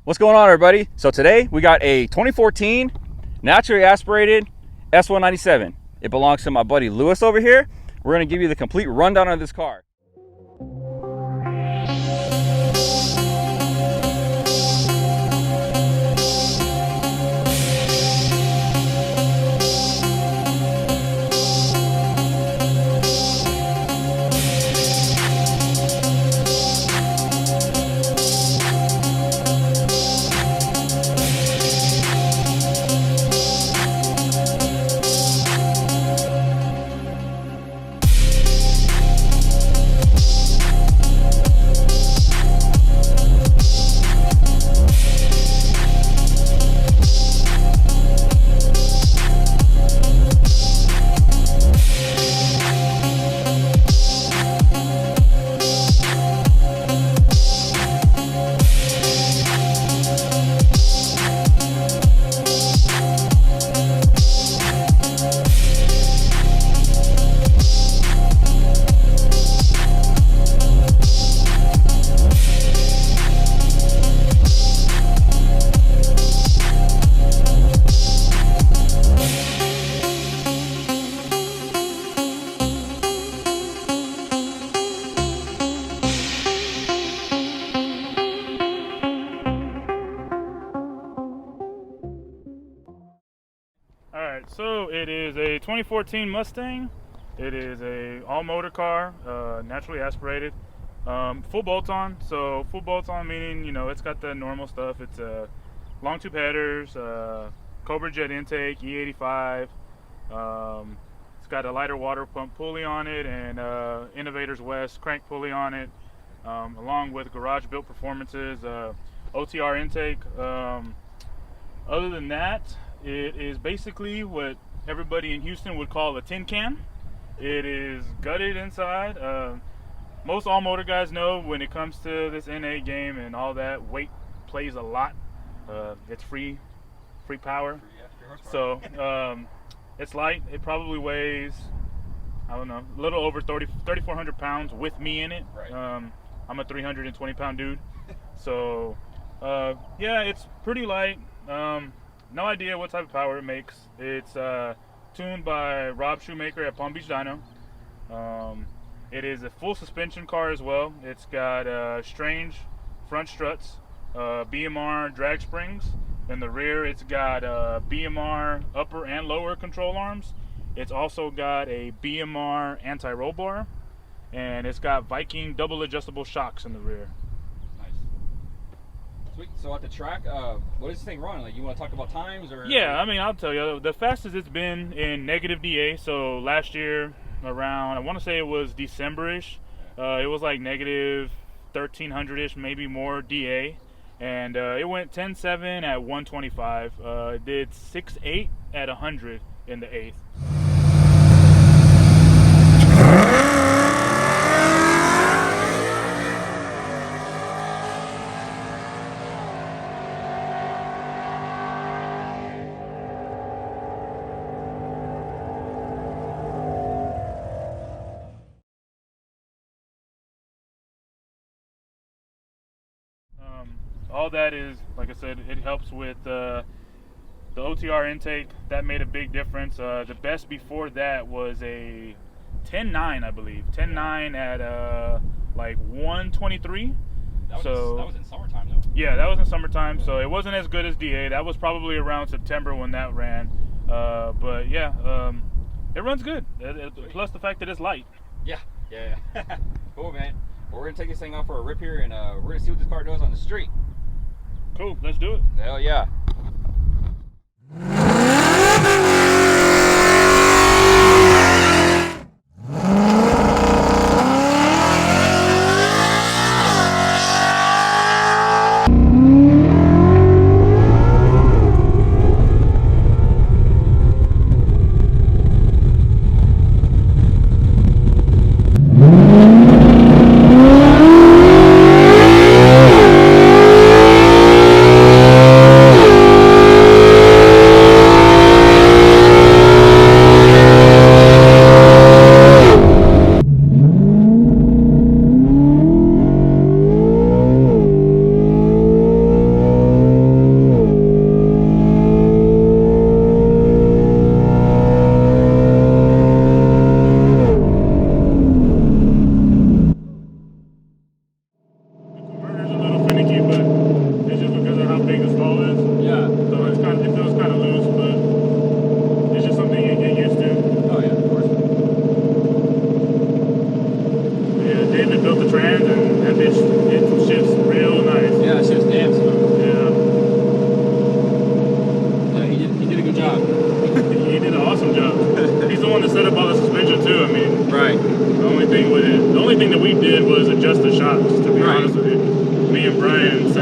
What's going on, everybody? So today we got a 2014 naturally aspirated S197. It belongs to my buddy Lewis over here. We're going to give you the complete rundown of this car. Alright, so it is a 2014 Mustang. It is a all-motor car, naturally aspirated, full bolt-on. So full bolt-on meaning, you know, it's got the normal stuff. It's long tube headers, Cobra jet intake, E85. It's got a lighter water pump pulley on it and Innovators West crank pulley on it, along with garage built performances, OTR intake. Other than that, it is basically what everybody in Houston would call a tin can. It is gutted inside. Most all-motor guys know when it comes to this NA game and all that, weight plays a lot. It's free power. So it's light. It probably weighs, I don't know, a little over 3,400 pounds with me in it. Right. I'm a 320-pound dude. So yeah, it's pretty light. No idea what type of power it makes. It's tuned by Rob Shoemaker at Palm Beach Dyno. It is a full suspension car as well. It's got strange front struts, BMR drag springs. In the rear, it's got BMR upper and lower control arms. It's also got a BMR anti-roll bar, and it's got Viking double adjustable shocks in the rear. Sweet. So at the track, what does this thing run? Like, you want to talk about times, or? Yeah, I mean, I'll tell you, the fastest it's been in negative DA. So last year, around, I want to say it was December-ish, it was like negative 1,300-ish, maybe more DA, and it went 10.7 at 125. It did 6.8 at 100 in the 8th. All that is, like I said, it helps with the OTR intake. That made a big difference. The best before that was a 10.9, I believe. 10.9 at like 123. That was in summertime, though. Yeah, that was in summertime, so it wasn't as good as DA. That was probably around September when that ran. But yeah, it runs good. Plus the fact that it's light. Yeah. Cool, man. Well, we're going to take this thing off for a rip here, and we're going to see what this car does on the street. Cool, let's do it. Hell yeah.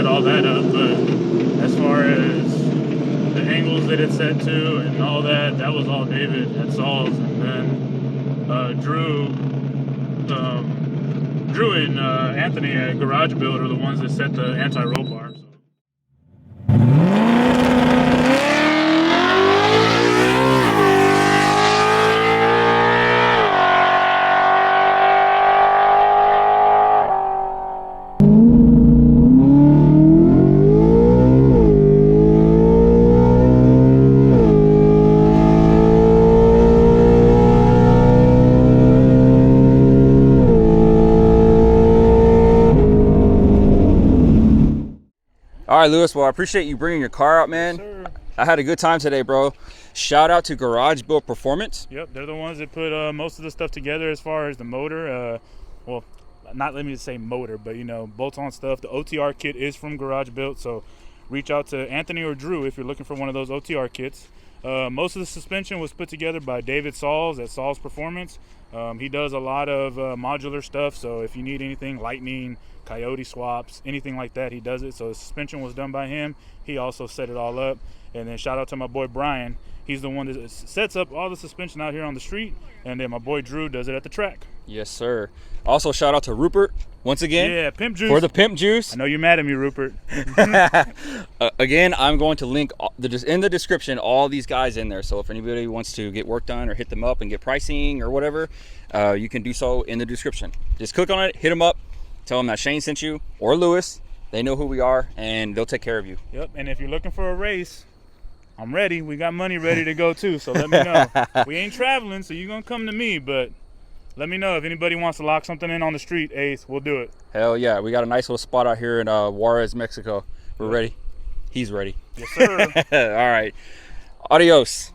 set all that up, but as far as the angles that it's set to and all that, that was all David at Sauls, and then Drew and Anthony at Garage Build are the ones that set the anti-roll bar. So. All right, Lewis, well, I appreciate you bringing your car out, man. Yes, sir. I had a good time today, bro. Shout out to Garage Build Performance. Yep, they're the ones that put most of the stuff together as far as the motor. Well, not let me say motor, but you know, bolt-on stuff. The OTR kit is from Garage Built, so reach out to Anthony or Drew if you're looking for one of those OTR kits. Most of the suspension was put together by David Sauls at Sauls Performance. He does a lot of modular stuff, so if you need anything, lightning, coyote swaps, anything like that, he does it. So the suspension was done by him. He also set it all up. And then shout out to my boy Brian. He's the one that sets up all the suspension out here on the street, and then my boy Drew does it at the track. Yes, sir. Also, shout out to Rupert once again. Yeah, Pimp Juice. For the Pimp Juice. I know you're mad at me, Rupert. Again, I'm going to link in the description all these guys in there. So if anybody wants to get work done or hit them up and get pricing or whatever, you can do so in the description. Just click on it, hit them up, tell them that Shane sent you or Lewis. They know who we are, and they'll take care of you. Yep, and if you're looking for a race, I'm ready. We got money ready to go too, so let me know. We ain't traveling, so you're going to come to me, but let me know if anybody wants to lock something in on the street, Ace, we'll do it. Hell yeah, we got a nice little spot out here in Juarez, Mexico. We're ready. He's ready. Yes, sir. All right. Adios.